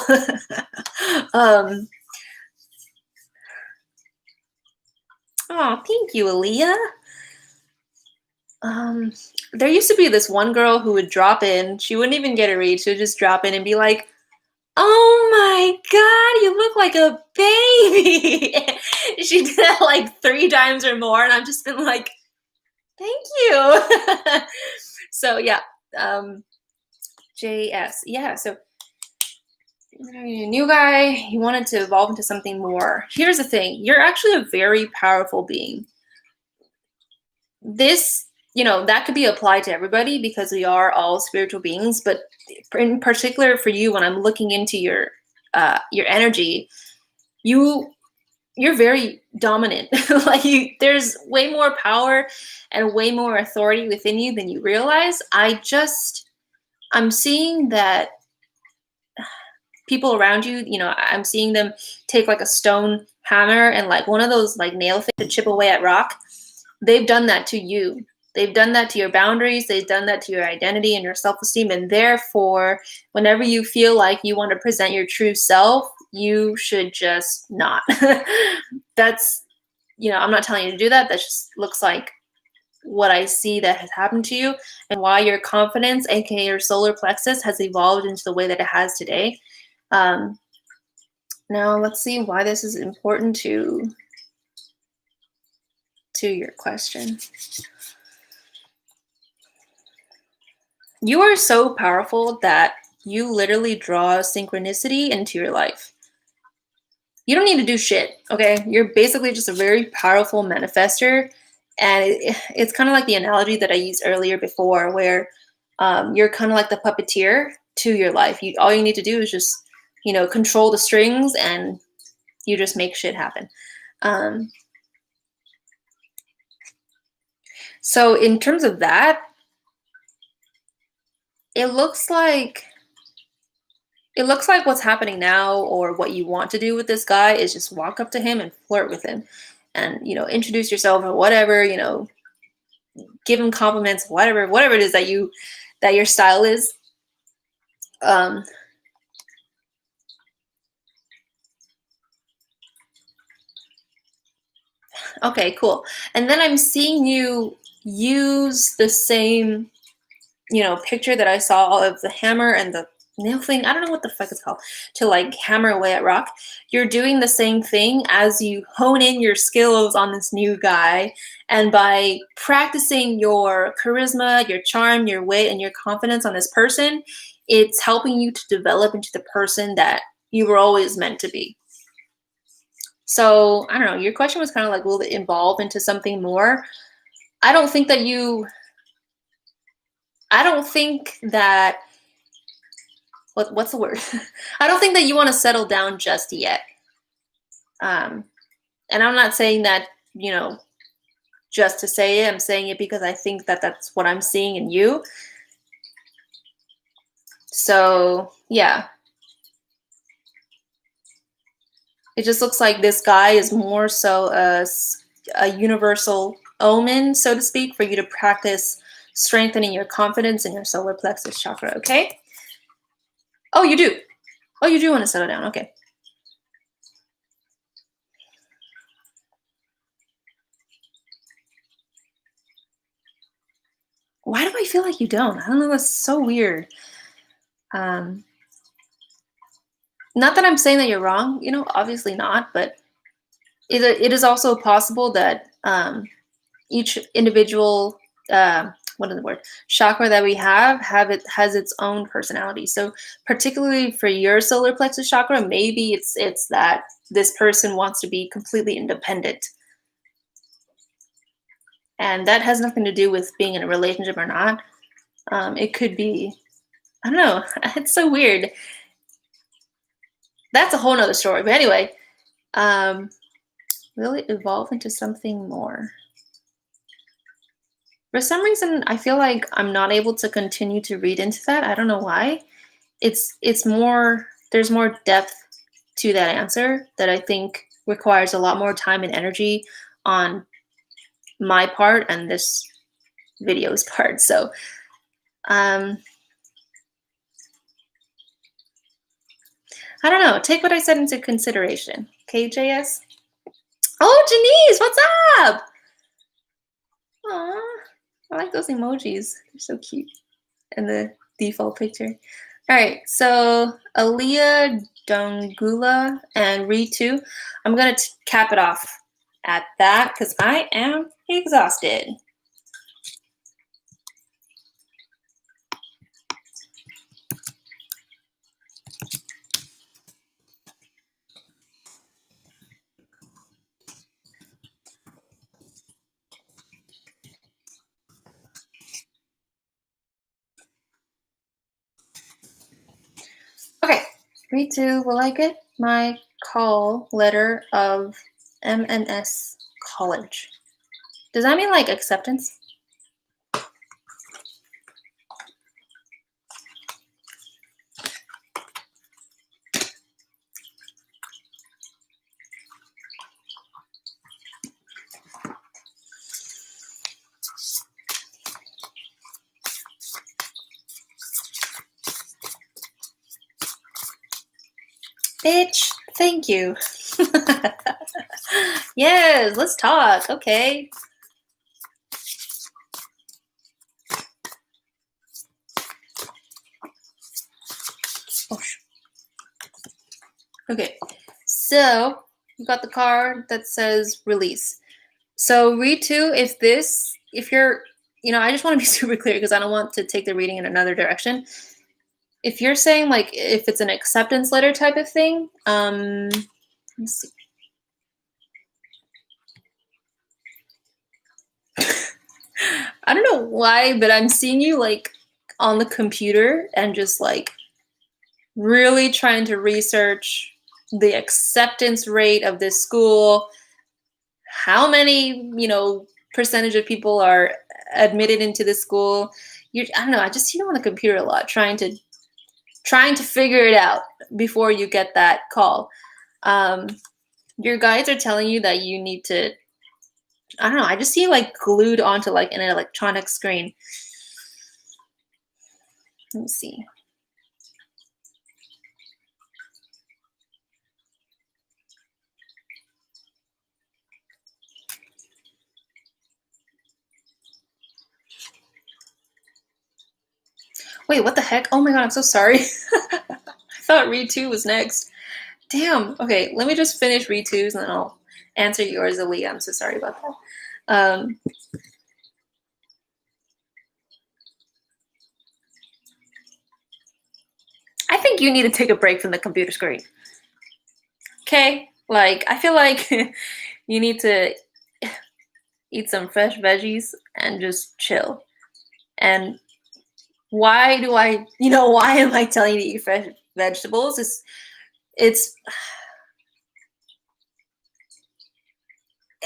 S1: Oh, thank you, Aaliyah. There used to be this one girl who would drop in. She wouldn't even get a read. She would just drop in and be like, "Oh my God, you look like a baby." She did that like 3 times or more, and I've just been like, "Thank you." So yeah, JS. Yeah, so new guy, he wanted to evolve into something more. Here's the thing. You're actually a very powerful being. This, that could be applied to everybody because we are all spiritual beings, but in particular for you, when I'm looking into your energy, you're very dominant. Like there's way more power and way more authority within you than you realize. I'm seeing that people around you, I'm seeing them take like a stone hammer and like one of those like nail things to chip away at rock. They've done that to you. They've done that to your boundaries. They've done that to your identity and your self-esteem. And therefore, whenever you feel like you want to present your true self, you should just not. That's, I'm not telling you to do that. That just looks like what I see that has happened to you and why your confidence, aka your solar plexus, has evolved into the way that it has today. Now let's see why this is important to your question. You are so powerful that you literally draw synchronicity into your life. You don't need to do shit, okay? You're basically just a very powerful manifester. And it's kind of like the analogy that I used earlier before, where you're kind of like the puppeteer to your life. All you need to do is just, control the strings and you just make shit happen. So in terms of that, it looks like what's happening now, or what you want to do with this guy, is just walk up to him and flirt with him and, introduce yourself or whatever, give him compliments, whatever it is that your style is. Okay, cool. And then I'm seeing you use the same, picture that I saw of the hammer and the nail thing. I don't know what the fuck it's called, to like hammer away at rock. You're doing the same thing as you hone in your skills on this new guy. And by practicing your charisma, your charm, your wit, and your confidence on this person, it's helping you to develop into the person that you were always meant to be. So I don't know, your question was kind of like, will it evolve into something more? I don't think that what's the word? I don't think that you want to settle down just yet. And I'm not saying that, just to say it. I'm saying it because I think that that's what I'm seeing in you. So yeah. It just looks like this guy is more so a universal omen, so to speak, for you to practice strengthening your confidence in your solar plexus chakra, okay? Oh, you do. Oh, you do want to settle down. Okay. Why do I feel like you don't? I don't know. That's so weird. Not that I'm saying that you're wrong, obviously not, but it is also possible that each individual what is the word? Chakra that we have it has its own personality. So particularly for your solar plexus chakra, maybe it's that this person wants to be completely independent. And that has nothing to do with being in a relationship or not. It could be, I don't know, it's so weird. That's a whole nother story. But anyway, will it evolve into something more? For some reason, I feel like I'm not able to continue to read into that. I don't know why. It's more, there's more depth to that answer that I think requires a lot more time and energy on my part and this video's part. So, I don't know. Take what I said into consideration. Okay, JS? Oh, Janice, what's up? Aw, I like those emojis. They're so cute. And the default picture. All right, so Aaliyah, Dongula, and Ritu. I'm going to cap it off at that because I am exhausted. Okay, Ritu, will I get my call letter of MNS College? Does that mean like acceptance? Bitch, thank you. Yes, let's talk. Okay. Oh, okay, so you got the card that says release. So Ritu, if you're, I just want to be super clear because I don't want to take the reading in another direction. If you're saying like if it's an acceptance letter type of thing, let's see. I don't know why, but I'm seeing you like on the computer and just like really trying to research the acceptance rate of this school, how many, percentage of people are admitted into the school. I don't know, I just see you on the computer a lot trying to figure it out before you get that call. Your guides are telling you that you need to, I don't know, I just see you like glued onto like an electronic screen. Let me see. Wait, what the heck? Oh my god, I'm so sorry. I thought read 2 was next. Damn. Okay, let me just finish read 2's and then I'll answer yours, Aaliyah. I'm so sorry about that. I think you need to take a break from the computer screen. Okay? Like, I feel like you need to eat some fresh veggies and just chill. And why am I telling you to eat fresh vegetables?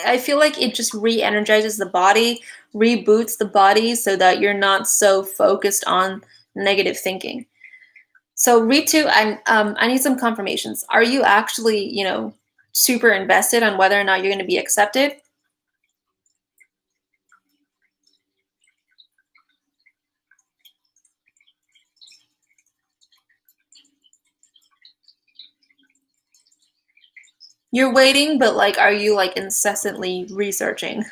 S1: I feel like it just re-energizes the body, reboots the body so that you're not so focused on negative thinking. So Ritu, I need some confirmations. Are you actually, super invested on whether or not you're going to be accepted? You're waiting, but like, are you like incessantly researching?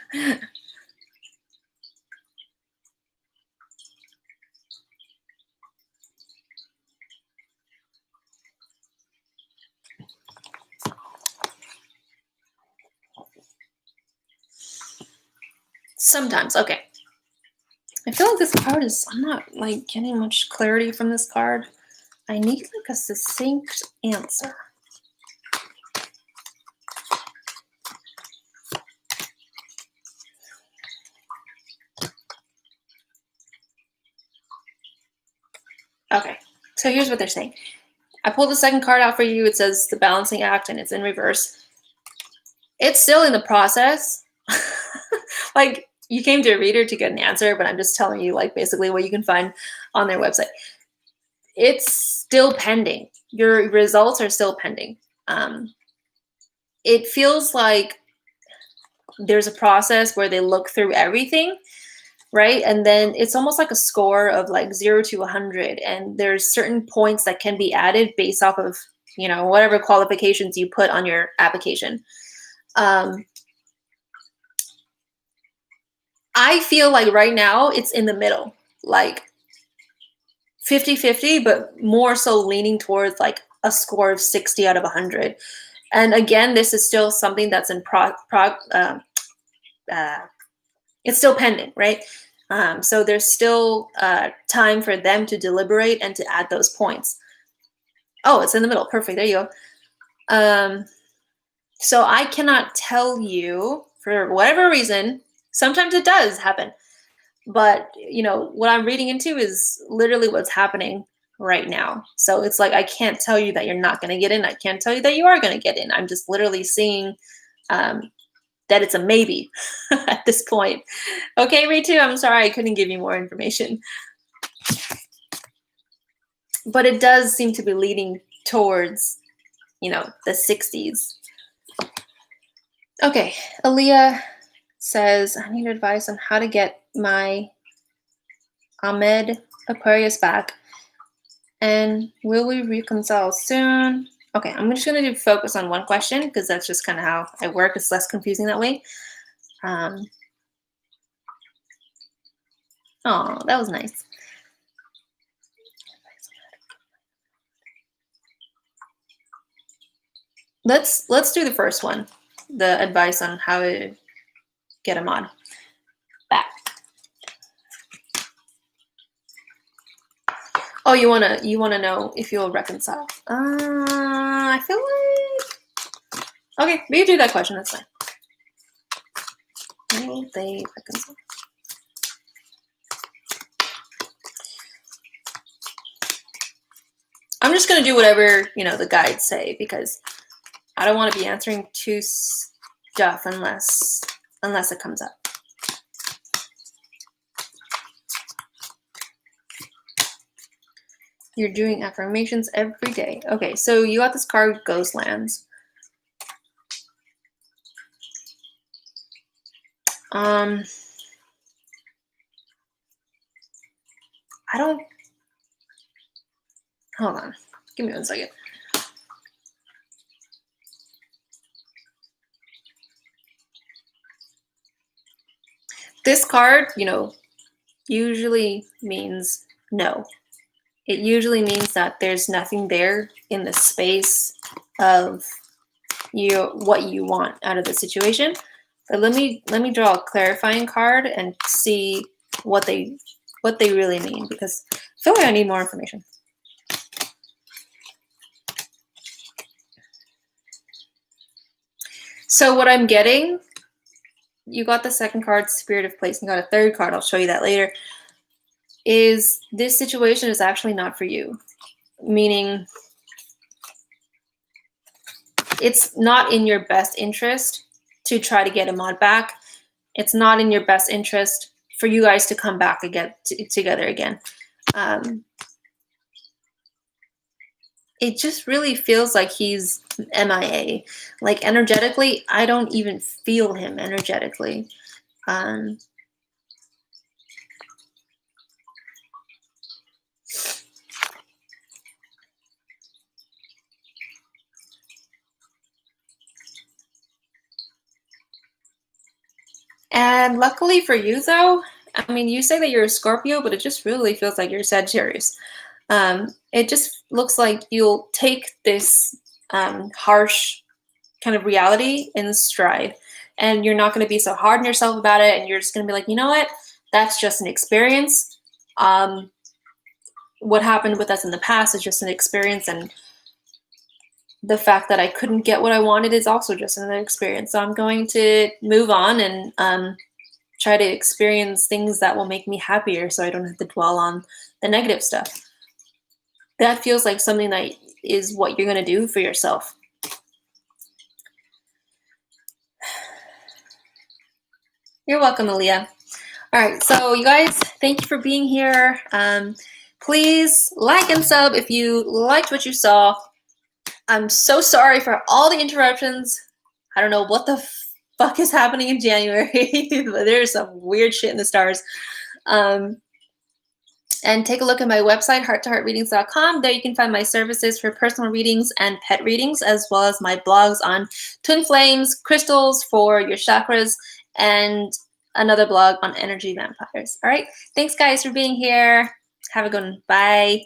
S1: Sometimes, okay. I feel like this card is, I'm not like getting much clarity from this card. I need like a succinct answer. Okay, so here's what they're saying. I pulled the second card out for you. It says the balancing act and it's in reverse. It's still in the process. Like, you came to a reader to get an answer, but I'm just telling you like basically what you can find on their website. It's still pending. Your results are still pending. It feels like there's a process where they look through everything, right? And then it's almost like a score of like 0 to 100. And there's certain points that can be added based off of, you know, whatever qualifications you put on your application. I feel like right now it's in the middle, like 50-50, but more so leaning towards like a score of 60 out of 100. And again, this is still something that's in it's still pending, right? So there's still time for them to deliberate and to add those points. Oh, it's in the middle. Perfect. There you go. So I cannot tell you, for whatever reason, sometimes it does happen. But, you know, what I'm reading into is literally what's happening right now. So it's like, I can't tell you that you're not going to get in. I can't tell you that you are going to get in. I'm just literally seeing that it's a maybe at this point. Okay, Ritu, I'm sorry I couldn't give you more information. But it does seem to be leading towards, you know, the 60s. Okay, Aaliyah says, I need advice on how to get my Ahmed Aquarius back. And will we reconcile soon? Okay, I'm just going to focus on one question because that's just kind of how I work. It's less confusing that way. Oh, that was nice. Let's do the first one. The advice on how to get a mod back. Oh, you wanna know if you'll reconcile? I feel like okay. We can do that question. That's fine. Will they reconcile? I'm just gonna do whatever the guides say because I don't want to be answering too stuff unless it comes up. You're doing affirmations every day. Okay, so you got this card, Ghostlands. I don't. Hold on. Give me 1 second. This card, usually means no. It usually means that there's nothing there in the space of what you want out of the situation. But let me draw a clarifying card and see what they really mean because I feel like I need more information. So what I'm getting, you got the second card, Spirit of Place, and you got a third card, I'll show you that later, is this situation is actually not for you. Meaning it's not in your best interest to try to get a mod back. It's not in your best interest for you guys to come back again together again. It just really feels like he's MIA. Like energetically, I don't even feel him energetically. And luckily for you, though, I mean, you say that you're a Scorpio, but it just really feels like you're Sagittarius. It just looks like you'll take this harsh kind of reality in stride, and you're not going to be so hard on yourself about it, and you're just going to be like, you know what? that's just an experience. What happened with us in the past is just an experience, and the fact that I couldn't get what I wanted is also just another experience. So I'm going to move on and try to experience things that will make me happier, so I don't have to dwell on the negative stuff. That feels like something that is what you're going to do for yourself. You're welcome, Aaliyah. All right, so you guys, thank you for being here. Please like and sub if you liked what you saw. I'm so sorry for all the interruptions. I don't know what the fuck is happening in January, but there's some weird shit in the stars. And take a look at my website, hearttoheartreadings.com. There you can find my services for personal readings and pet readings, as well as my blogs on twin flames, crystals for your chakras, and another blog on energy vampires. All right. Thanks, guys, for being here. Have a good one. Bye.